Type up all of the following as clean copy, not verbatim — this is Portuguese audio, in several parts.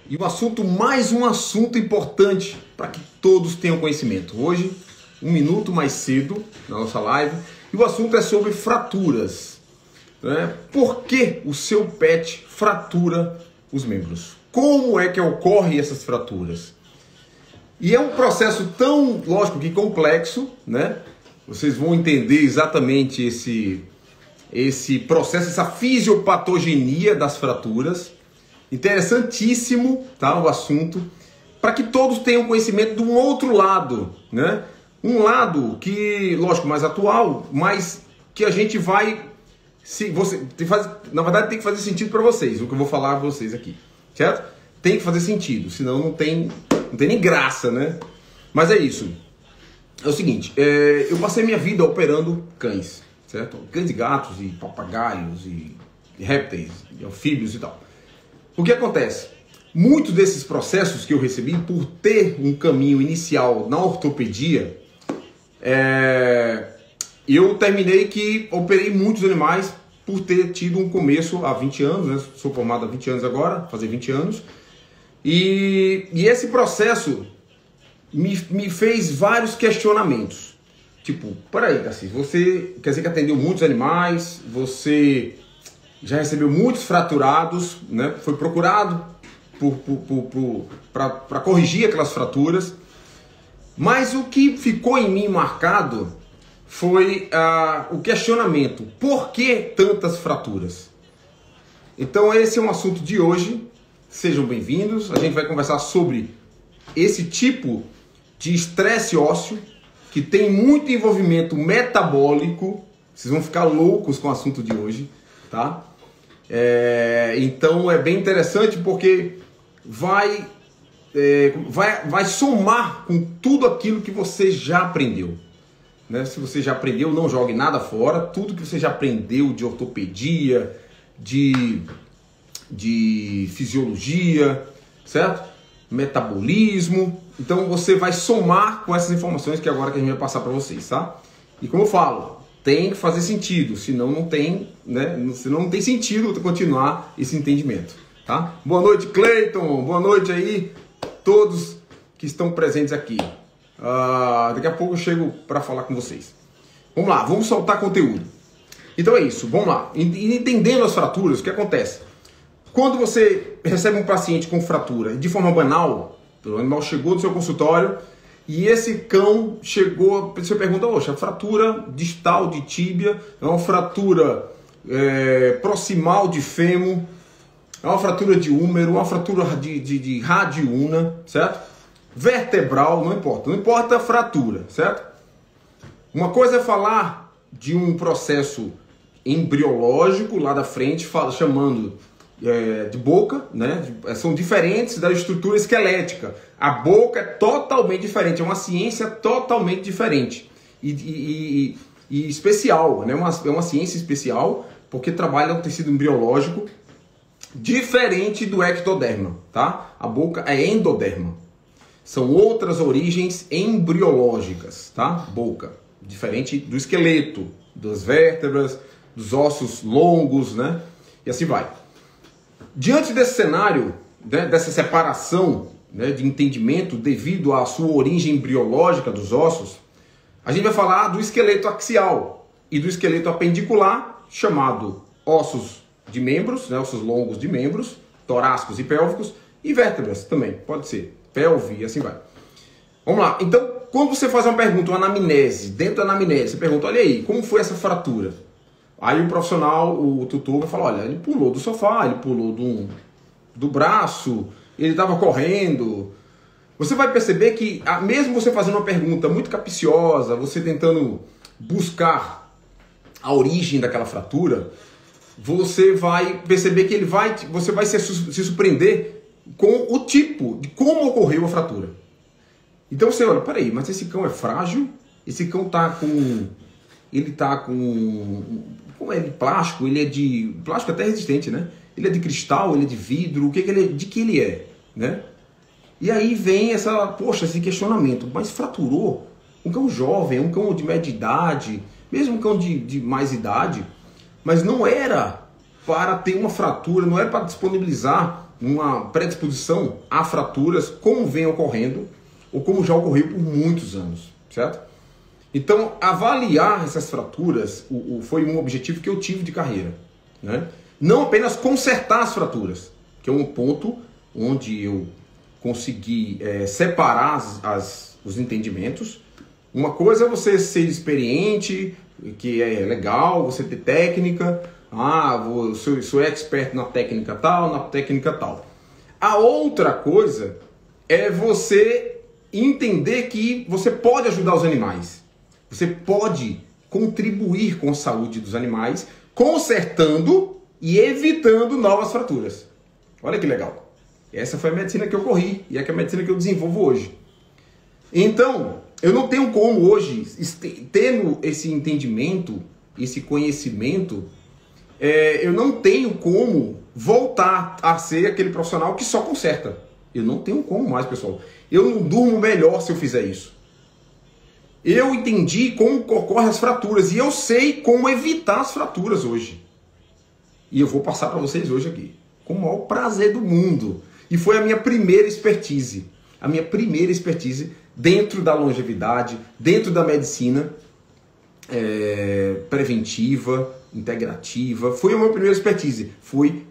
E mais um assunto importante para que todos tenham conhecimento. Hoje, um minuto mais cedo na nossa live, e o assunto é sobre fraturas. Né? Por que o seu pet fratura os membros? Como é que ocorrem essas fraturas? E é um processo tão, lógico que complexo, né? Vocês vão entender exatamente esse processo, essa fisiopatogenia das fraturas. Interessantíssimo, tá, o assunto, para que todos tenham conhecimento de um outro lado, né? Um lado que, lógico, mais atual, mas que a gente vai, na verdade tem que fazer sentido para vocês, o que eu vou falar para vocês aqui, certo? Tem que fazer sentido, senão não tem nem graça, né? Mas é isso. É o seguinte, eu passei minha vida operando cães, certo? Cães e gatos, e papagaios, e répteis, e anfíbios e tal. O que acontece? Muitos desses processos que eu recebi, por ter um caminho inicial na ortopedia, eu terminei que operei muitos animais por ter tido um começo há 20 anos, né? Sou formado há 20 anos agora, fazer 20 anos. E esse processo me fez vários questionamentos. Tipo, peraí, Darcy, você quer dizer que atendeu muitos animais, você já recebeu muitos fraturados, né? Foi procurado para corrigir aquelas fraturas. Mas o que ficou em mim marcado foi o questionamento. Por que tantas fraturas? Então esse é um assunto de hoje. Sejam bem-vindos. A gente vai conversar sobre esse tipo de estresse ósseo que tem muito envolvimento metabólico. Vocês vão ficar loucos com o assunto de hoje, tá? Então é bem interessante porque vai somar com tudo aquilo que você já aprendeu, né? Se você já aprendeu, não jogue nada fora. Tudo que você já aprendeu de ortopedia, de fisiologia, certo? Metabolismo. Então você vai somar com essas informações que agora que a gente vai passar para vocês, tá? E como eu falo, tem que fazer sentido, senão não tem, né? Senão não tem sentido continuar esse entendimento, tá? Boa noite, Cleiton. Boa noite aí, todos que estão presentes aqui. Daqui a pouco eu chego para falar com vocês. Vamos lá, vamos soltar conteúdo. Então é isso, vamos lá. Entendendo as fraturas, o que acontece? Quando você recebe um paciente com fratura de forma banal, o animal chegou no seu consultório e esse cão chegou, você pergunta, oxa, a fratura distal de tíbia, é uma fratura proximal de fêmur, é uma fratura de húmero, uma fratura de radiúna, certo? Vertebral, não importa a fratura, certo? Uma coisa é falar de um processo embriológico lá da frente, chamando de boca, né? São diferentes da estrutura esquelética. A boca é totalmente diferente, é uma ciência totalmente diferente e especial, né? É uma ciência especial porque trabalha o tecido embriológico diferente do ectoderma, tá? A boca é endoderma. São outras origens embriológicas, tá? Boca, diferente do esqueleto, das vértebras, dos ossos longos, né? E assim vai. Diante desse cenário, né, dessa separação, né, de entendimento devido à sua origem embriológica dos ossos, a gente vai falar do esqueleto axial e do esqueleto apendicular, chamado ossos de membros, né, ossos longos de membros, torácicos e pélvicos, e vértebras também, pode ser, pelve e assim vai. Vamos lá, então, quando você faz uma pergunta, uma anamnese, dentro da anamnese, você pergunta, olha aí, como foi essa fratura? Aí o profissional, o tutor vai falar, olha, ele pulou do sofá, ele pulou do braço, ele estava correndo. Você vai perceber que, mesmo você fazendo uma pergunta muito capciosa, você tentando buscar a origem daquela fratura, você vai perceber que você vai se surpreender com o tipo de como ocorreu a fratura. Então você olha, peraí, mas esse cão é frágil? Esse cão como é de plástico, ele é de plástico até resistente, né? Ele é de cristal, ele é de vidro, de que ele é, né? E aí vem esse questionamento, mas fraturou? Um cão jovem, um cão de média idade, mesmo um cão de mais idade, mas não era para ter uma fratura, não era para disponibilizar uma predisposição a fraturas como vem ocorrendo ou como já ocorreu por muitos anos, certo? Então, avaliar essas fraturas foi um objetivo que eu tive de carreira, né? Não apenas consertar as fraturas, que é um ponto onde eu consegui separar os entendimentos. Uma coisa é você ser experiente, que é legal, você ter técnica, sou expert na técnica tal. A outra coisa é você entender que você pode ajudar os animais. Você pode contribuir com a saúde dos animais, consertando e evitando novas fraturas. Olha que legal. Essa foi a medicina que eu corri e é a medicina que eu desenvolvo hoje. Então, eu não tenho como hoje, tendo esse entendimento, esse conhecimento, eu não tenho como voltar a ser aquele profissional que só conserta. Eu não tenho como mais, pessoal. Eu não durmo melhor se eu fizer isso. Eu entendi como ocorrem as fraturas e eu sei como evitar as fraturas hoje. E eu vou passar para vocês hoje aqui, com o maior prazer do mundo. E foi a minha primeira expertise. A minha primeira expertise dentro da longevidade, dentro da medicina preventiva, integrativa. Foi a minha primeira expertise. Foi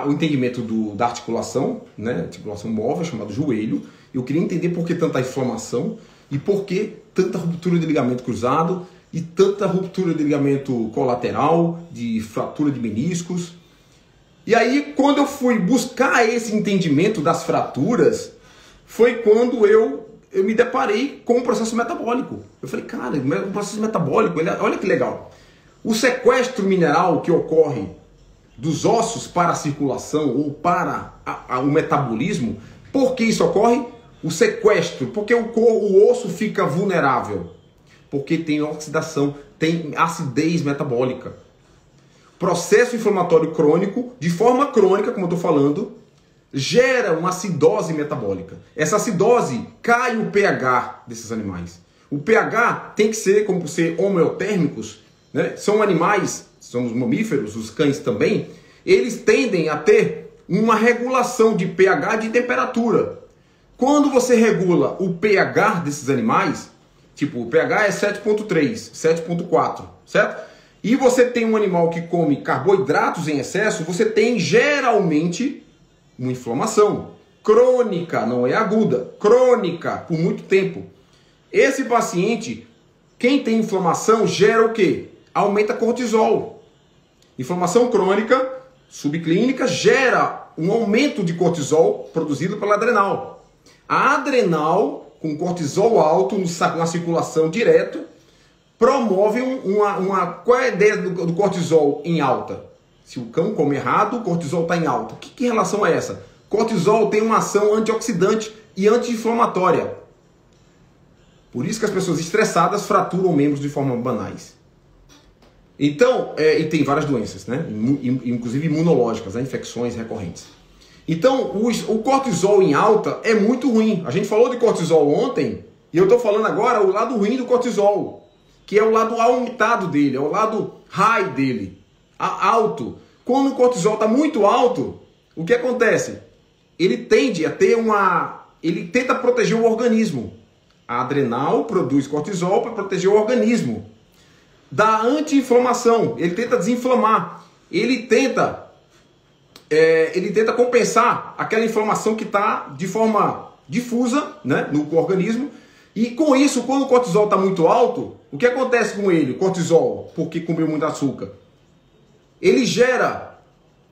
o entendimento da articulação, né? Articulação móvel, chamado joelho. Eu queria entender por que tanta inflamação e por que tanta ruptura de ligamento cruzado e tanta ruptura de ligamento colateral, de fratura de meniscos. E aí, quando eu fui buscar esse entendimento das fraturas, foi quando eu me deparei com o processo metabólico. Eu falei, cara, o processo metabólico, olha que legal. O sequestro mineral que ocorre dos ossos para a circulação ou para o metabolismo, por que isso ocorre? O sequestro, porque o osso fica vulnerável, porque tem oxidação, tem acidez metabólica. Processo inflamatório crônico, de forma crônica, como eu estou falando, gera uma acidose metabólica. Essa acidose cai o pH desses animais. O pH tem que ser, como ser homeotérmicos, né? São animais, somos mamíferos, os cães também, eles tendem a ter uma regulação de pH de temperatura. Quando você regula o pH desses animais, tipo, o pH é 7.3, 7.4, certo? E você tem um animal que come carboidratos em excesso, você tem geralmente uma inflamação crônica, não é aguda, crônica, por muito tempo. Esse paciente, quem tem inflamação, gera o quê? Aumenta cortisol. Inflamação crônica, subclínica, gera um aumento de cortisol produzido pela adrenal. A adrenal, com cortisol alto na circulação direto, promove qual é a ideia do cortisol em alta? Se o cão come errado, o cortisol está em alta. Que relação é essa? Cortisol tem uma ação antioxidante e anti-inflamatória. Por isso que as pessoas estressadas fraturam membros de forma banais. Então, e tem várias doenças, né? Inclusive imunológicas, né? Infecções recorrentes. Então, o cortisol em alta é muito ruim. A gente falou de cortisol ontem, e eu estou falando agora o lado ruim do cortisol, que é o lado aumentado dele, é o lado high dele, alto. Quando o cortisol está muito alto, o que acontece? Ele tende a ter ele tenta proteger o organismo. A adrenal produz cortisol para proteger o organismo. Da anti-inflamação, ele tenta desinflamar. Ele tenta compensar aquela inflamação que está de forma difusa, né, no organismo. E com isso, quando o cortisol está muito alto, o que acontece com ele? O cortisol, porque comeu muito açúcar, ele gera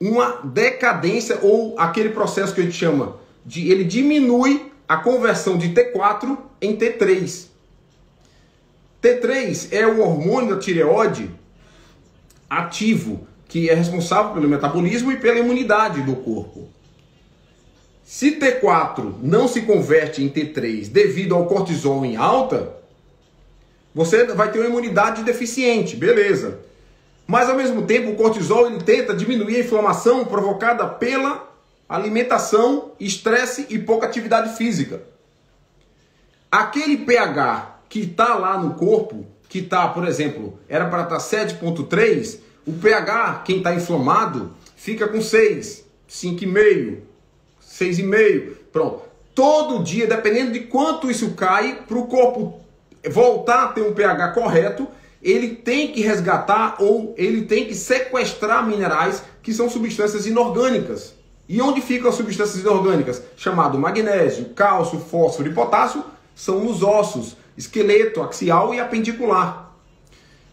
uma decadência ou aquele processo que a gente chama de... Ele diminui a conversão de T4 em T3. T3 é o hormônio da tireoide ativo, que é responsável pelo metabolismo e pela imunidade do corpo. Se T4 não se converte em T3 devido ao cortisol em alta, você vai ter uma imunidade deficiente, beleza. Mas ao mesmo tempo o cortisol ele tenta diminuir a inflamação provocada pela alimentação, estresse e pouca atividade física. Aquele pH que está lá no corpo, que está, por exemplo, era para estar 7.3, o pH, quem está inflamado, fica com 6, 5,5, 6,5. Pronto. Todo dia, dependendo de quanto isso cai, para o corpo voltar a ter um pH correto, ele tem que resgatar ou ele tem que sequestrar minerais que são substâncias inorgânicas. E onde ficam as substâncias inorgânicas? Chamado magnésio, cálcio, fósforo e potássio, são nos ossos, esqueleto, axial e apendicular.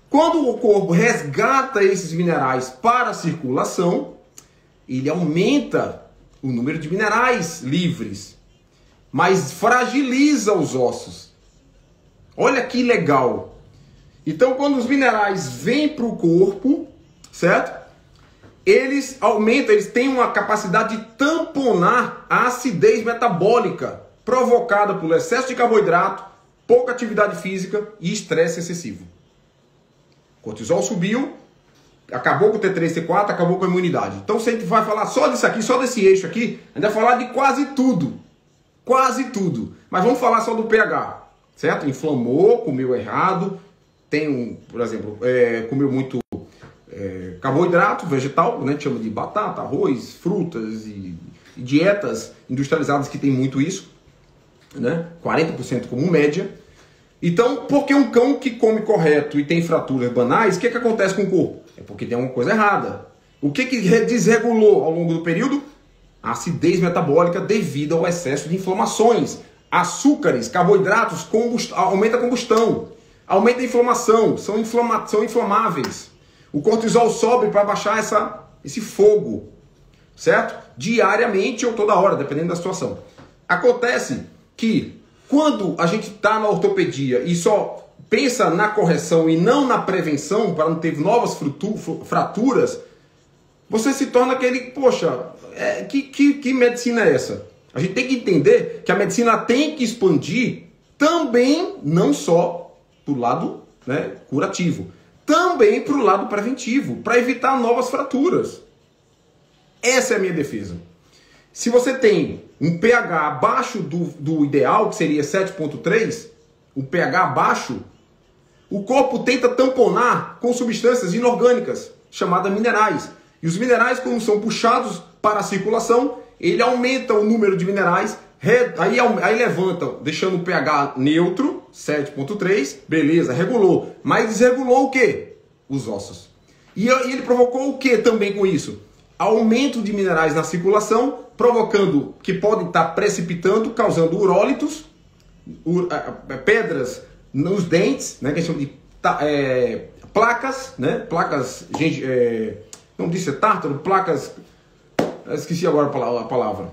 Quando o corpo resgata esses minerais para a circulação, ele aumenta o número de minerais livres, mas fragiliza os ossos. Olha que legal! Então, quando os minerais vêm para o corpo, certo? Eles aumentam, eles têm uma capacidade de tamponar a acidez metabólica provocada pelo excesso de carboidrato, pouca atividade física e estresse excessivo. O cortisol subiu, acabou com o T3, T4, acabou com a imunidade. Então, se a gente vai falar só disso aqui, só desse eixo aqui, a gente vai falar de quase tudo. Quase tudo. Mas vamos falar só do pH, certo? Inflamou, comeu errado, por exemplo, comeu muito carboidrato vegetal, né? Chama de batata, arroz, frutas e dietas industrializadas que tem muito isso, né? 40% como média. Então, porque um cão que come correto e tem fraturas banais, o que acontece com o corpo? É porque tem alguma coisa errada. O que desregulou ao longo do período? A acidez metabólica devido ao excesso de inflamações. Açúcares, carboidratos, aumenta a combustão, aumenta a inflamação, são inflamáveis. O cortisol sobe para baixar esse fogo, certo? Diariamente ou toda hora, dependendo da situação. Acontece que quando a gente está na ortopedia e só pensa na correção e não na prevenção, para não ter novas fraturas, você se torna aquele, poxa, que medicina é essa? A gente tem que entender que a medicina tem que expandir também, não só para o lado, né, curativo, também para o lado preventivo, para evitar novas fraturas. Essa é a minha defesa. Se você tem um pH abaixo do ideal, que seria 7,3, o pH abaixo, o corpo tenta tamponar com substâncias inorgânicas, chamadas minerais. E os minerais, quando são puxados para a circulação, ele aumenta o número de minerais, aí levanta, deixando o pH neutro, 7,3, beleza, regulou. Mas desregulou o quê? Os ossos. E ele provocou o quê também com isso? Aumento de minerais na circulação, provocando que podem estar precipitando, causando urólitos, pedras nos dentes, né, que a gente chama de placas, né, placas, não disse tártaro, placas, esqueci agora a palavra,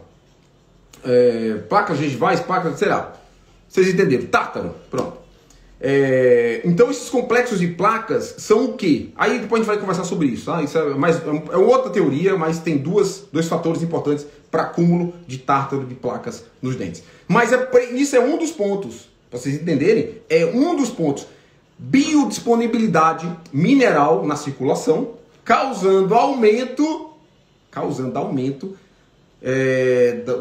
placas gengivais, placas, sei lá, vocês entenderam, tártaro, pronto. Então esses complexos de placas são o quê? Aí depois a gente vai conversar sobre isso, tá? Isso é outra teoria, mas tem dois fatores importantes para acúmulo de tártaro de placas nos dentes. Mas isso é um dos pontos, para vocês entenderem, é um dos pontos. Biodisponibilidade mineral na circulação, causando aumento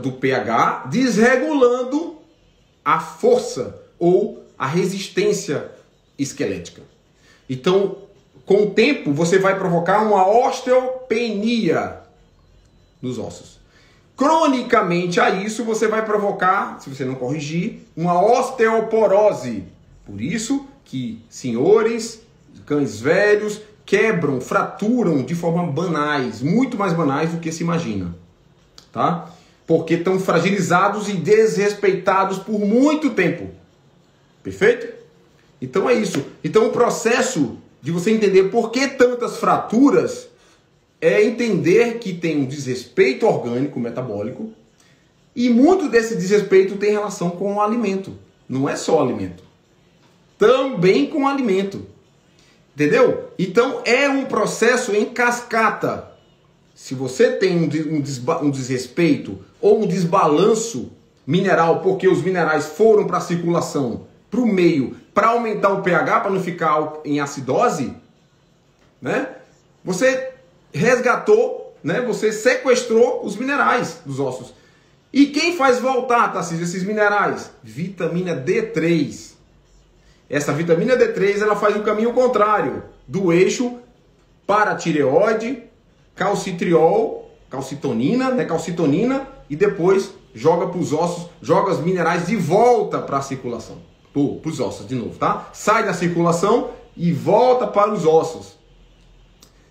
do pH, desregulando a força ou a resistência esquelética. Então, com o tempo, você vai provocar uma osteopenia nos ossos. Cronicamente a isso, você vai provocar, se você não corrigir, uma osteoporose. Por isso que senhores, cães velhos, quebram, fraturam de forma banais, muito mais banais do que se imagina. Tá? Porque estão fragilizados e desrespeitados por muito tempo. Perfeito? Então é isso. Então o processo de você entender por que tantas fraturas é entender que tem um desrespeito orgânico, metabólico, e muito desse desrespeito tem relação com o alimento. Não é só alimento. Também com o alimento. Entendeu? Então é um processo em cascata. Se você tem um desrespeito ou um desbalanço mineral, porque os minerais foram para a circulação, para o meio, para aumentar o pH, para não ficar em acidose, né? Você resgatou, né? Você sequestrou os minerais dos ossos. E quem faz voltar, Tarcísio, esses minerais? Vitamina D3. Essa vitamina D3 ela faz o caminho contrário do eixo paratireoide, calcitriol calcitonina, né? Calcitonina, e depois joga para os ossos, joga os minerais de volta para a circulação. Para os ossos de novo, tá? Sai da circulação e volta para os ossos.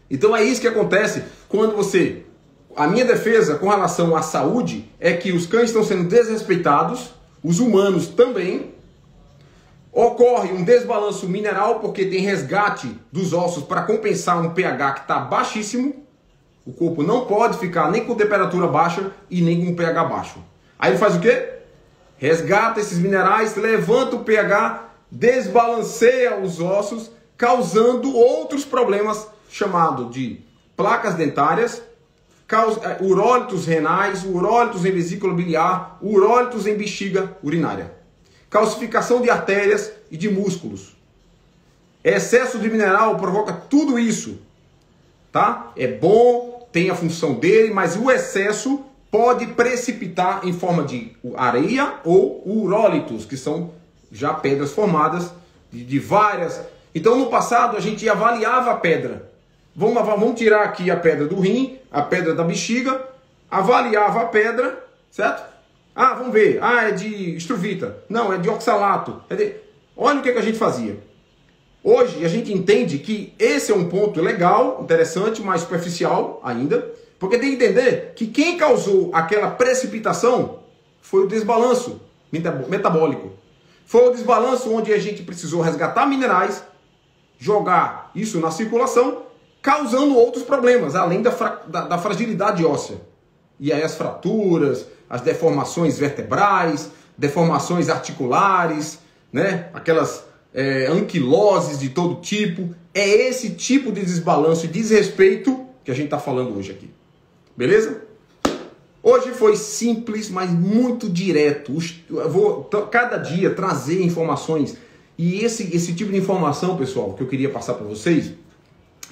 Então é isso que acontece quando você... A minha defesa com relação à saúde é que os cães estão sendo desrespeitados, os humanos também. Ocorre um desbalanço mineral porque tem resgate dos ossos para compensar um pH que está baixíssimo. O corpo não pode ficar nem com temperatura baixa e nem com pH baixo. Aí ele faz o quê? Resgata esses minerais, levanta o pH, desbalanceia os ossos, causando outros problemas chamados de placas dentárias, urólitos renais, urólitos em vesícula biliar, urólitos em bexiga urinária. Calcificação de artérias e de músculos. Excesso de mineral provoca tudo isso, tá? É bom, tem a função dele, mas o excesso pode precipitar em forma de areia ou urólitos, que são já pedras formadas de várias. Então no passado a gente avaliava a pedra. Vamos tirar aqui a pedra do rim, a pedra da bexiga, avaliava a pedra, certo? Ah, vamos ver. Ah, é de estruvita. Não, é de oxalato. Olha o que a gente fazia. Hoje a gente entende que esse é um ponto legal, interessante, mas superficial ainda, porque tem que entender que quem causou aquela precipitação foi o desbalanço metabólico. Foi o desbalanço onde a gente precisou resgatar minerais, jogar isso na circulação, causando outros problemas, além da fragilidade óssea. E aí as fraturas, as deformações vertebrais, deformações articulares, né? Aquelas anquiloses de todo tipo. É esse tipo de desbalanço e desrespeito que a gente está falando hoje aqui. Beleza? Hoje foi simples, mas muito direto. Eu vou cada dia trazer informações. E esse tipo de informação, pessoal, que eu queria passar para vocês,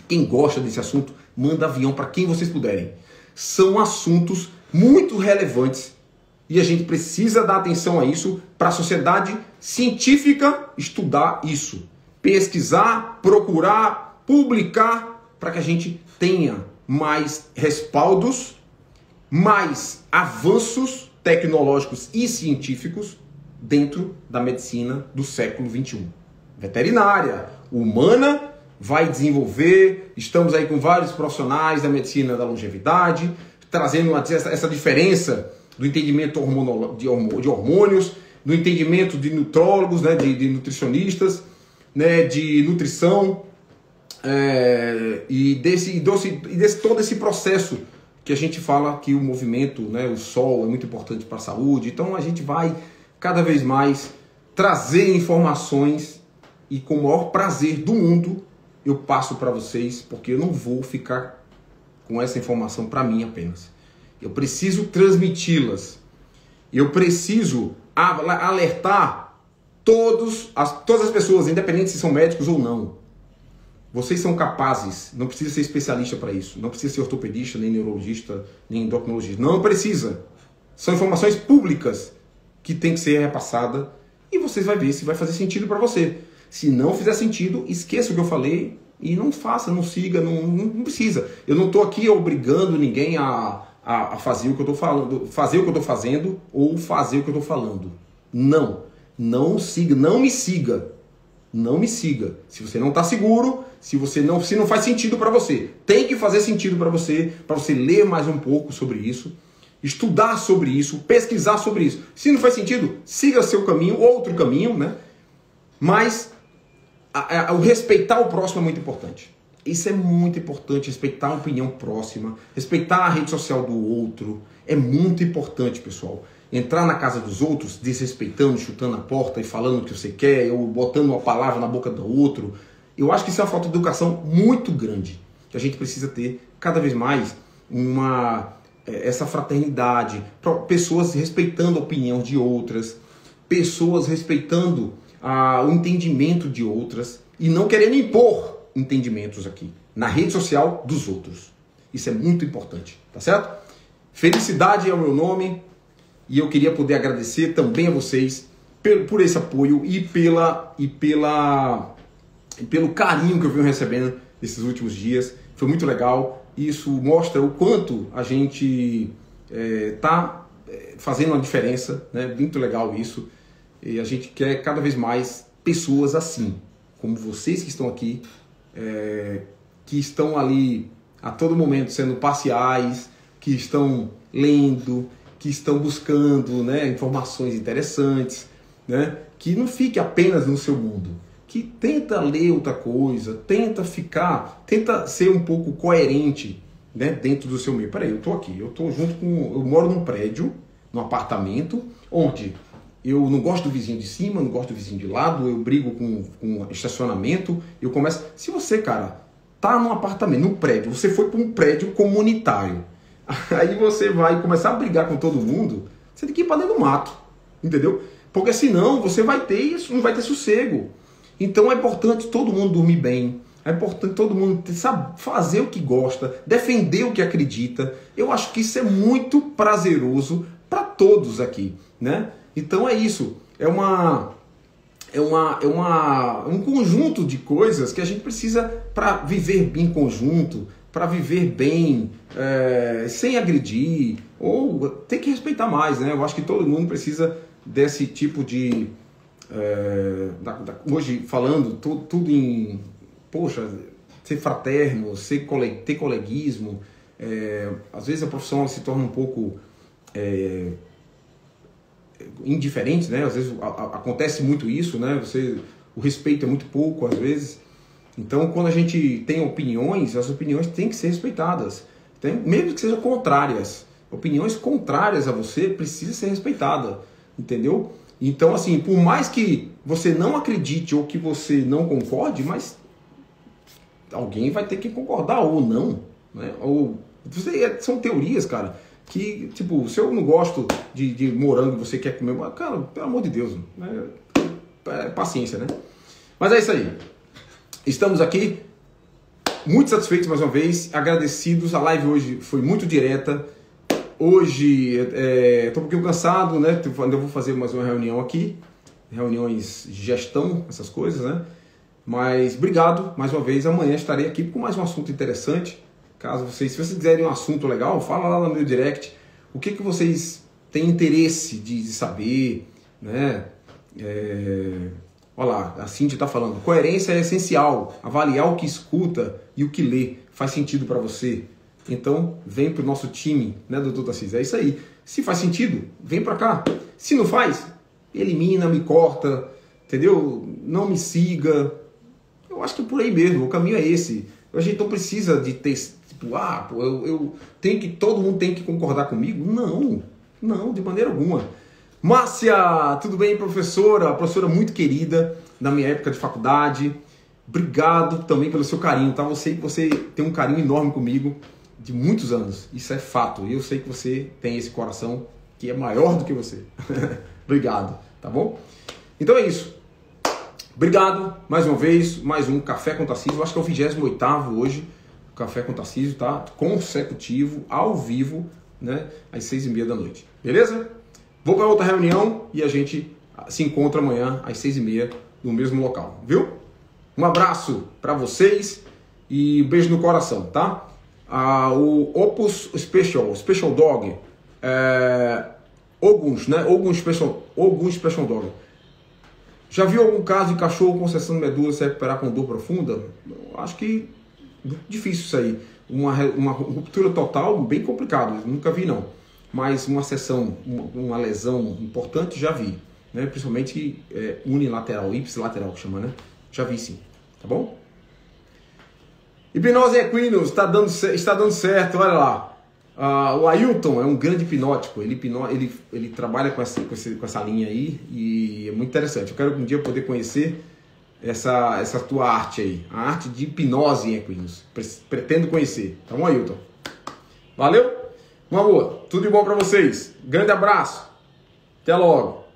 quem gosta desse assunto, manda avião para quem vocês puderem. São assuntos muito relevantes e a gente precisa dar atenção a isso para a sociedade científica estudar isso. Pesquisar, procurar, publicar, para que a gente tenha mais respaldos, mais avanços tecnológicos e científicos dentro da medicina do século XXI. Veterinária, humana, vai desenvolver, estamos aí com vários profissionais da medicina da longevidade, trazendo essa diferença do entendimento de hormônios, do entendimento de nutrólogos, né, de nutricionistas, né, de nutrição, e desse todo esse processo que a gente fala que o movimento, né, o sol é muito importante para a saúde. Então a gente vai cada vez mais trazer informações e com o maior prazer do mundo eu passo para vocês, porque eu não vou ficar com essa informação para mim apenas. Eu preciso transmiti-las. Eu preciso alertar todas as pessoas, independente se são médicos ou não. Vocês são capazes, não precisa ser especialista para isso, não precisa ser ortopedista, nem neurologista, nem endocrinologista. Não precisa. São informações públicas que tem que ser repassada e vocês vão ver se vai fazer sentido para você. Se não fizer sentido, esqueça o que eu falei e não faça, não siga, não precisa. Eu não estou aqui obrigando ninguém a fazer o que eu estou falando, fazer o que eu estou fazendo ou fazer o que eu estou falando. Não siga, não me siga. Não me siga. Se você não está seguro, se não faz sentido para você, tem que fazer sentido para você ler mais um pouco sobre isso, estudar sobre isso, pesquisar sobre isso. Se não faz sentido, siga seu caminho, outro caminho, né? Mas o respeitar o próximo é muito importante. Isso é muito importante, respeitar a opinião próxima, respeitar a rede social do outro. É muito importante, pessoal. Entrar na casa dos outros, desrespeitando, chutando a porta e falando o que você quer, ou botando uma palavra na boca do outro. Eu acho que isso é uma falta de educação muito grande, que a gente precisa ter cada vez mais essa fraternidade, pessoas respeitando a opinião de outras, pessoas respeitando o entendimento de outras e não querendo impor entendimentos aqui na rede social dos outros. Isso é muito importante, tá certo? Felicidade é o meu nome e eu queria poder agradecer também a vocês por esse apoio e pelo carinho que eu venho recebendo nesses últimos dias. Foi muito legal. isso mostra o quanto a gente está fazendo uma diferença, né? Muito legal isso. E a gente quer cada vez mais pessoas assim, como vocês que estão aqui, que estão ali a todo momento sendo parciais, que estão lendo, que estão buscando, né, informações interessantes, né, que não fique apenas no seu mundo, que tenta ler outra coisa, tenta ser um pouco coerente, né, dentro do seu meio. Peraí, eu tô aqui, eu moro num prédio, num apartamento, onde eu não gosto do vizinho de cima, não gosto do vizinho de lado, eu brigo com estacionamento, eu começo... Se você, cara, tá num apartamento, num prédio, você foi para um prédio comunitário, aí você vai começar a brigar com todo mundo, você tem que ir para dentro do mato, entendeu? Porque senão você não vai ter sossego. Então é importante todo mundo dormir bem, é importante todo mundo fazer o que gosta, defender o que acredita. Eu acho que isso é muito prazeroso para todos aqui, né? Então é isso, é um conjunto de coisas que a gente precisa para viver em conjunto, para viver bem, sem agredir, ou tem que respeitar mais, né? Eu acho que todo mundo precisa desse tipo de... hoje falando tudo em... Poxa, ser fraterno, ter coleguismo. Às vezes a profissão se torna um pouco... indiferente, né? Às vezes acontece muito isso, né? O respeito é muito pouco, às vezes. Então, quando a gente tem opiniões, as opiniões têm que ser respeitadas. Mesmo que sejam contrárias. Opiniões contrárias a você precisam ser respeitadas, entendeu? Então, assim, por mais que você não acredite ou que você não concorde, mas alguém vai ter que concordar ou não, né? São teorias, cara, que, tipo, se eu não gosto de morango e você quer comer, cara, pelo amor de Deus, né? Paciência, né? Mas é isso aí. Estamos aqui, muito satisfeitos mais uma vez, agradecidos. A live hoje foi muito direta. Hoje estou um pouquinho cansado, né? Ainda vou fazer mais uma reunião aqui, reuniões de gestão, essas coisas, né? Mas obrigado mais uma vez. Amanhã estarei aqui com mais um assunto interessante. Se vocês quiserem um assunto legal, fala lá no meu direct. O que vocês têm interesse de saber, né? Olha lá, a Cíntia está falando. Coerência é essencial. Avaliar o que escuta e o que lê faz sentido para você. Então, vem para o nosso time, né, doutor Tarcísio? É isso aí. Se faz sentido, vem para cá. Se não faz, elimina, me corta, entendeu? Não me siga. Eu acho que é por aí mesmo, o caminho é esse. A gente não precisa de ter, tipo, todo mundo tem que concordar comigo. Não, de maneira alguma. Márcia, tudo bem, professora? Professora muito querida na minha época de faculdade. Obrigado também pelo seu carinho, tá? Eu sei que você tem um carinho enorme comigo de muitos anos. Isso é fato. Eu sei que você tem esse coração que é maior do que você. Obrigado, tá bom? Então é isso. Obrigado mais uma vez, mais um Café com Tarcísio. Eu acho que é o 28º hoje, o Café com Tarcísio, tá? Consecutivo, ao vivo, né? Às 6h30 da noite. Beleza? Vou para outra reunião e a gente se encontra amanhã às 6h30 no mesmo local, viu? Um abraço para vocês e um beijo no coração, tá? O Opus Special Dog, Oguns, né? Oguns Special Dog. Já viu algum caso de cachorro com seção de medula se recuperar com dor profunda? Eu acho que difícil isso aí. Uma ruptura total, bem complicado. Nunca vi, não. Mas uma seção, uma lesão importante, já vi. Né? Principalmente unilateral, ipsilateral que chama, né? Já vi sim. Tá bom? Hipnose equinos, está dando certo, olha lá. O Ailton é um grande hipnótico, ele trabalha com essa linha aí e é muito interessante. Eu quero um dia poder conhecer essa tua arte aí, a arte de hipnose em equinos. Pretendo conhecer, tá bom, Ailton? Valeu? Uma boa, tudo de bom para vocês. Grande abraço, até logo.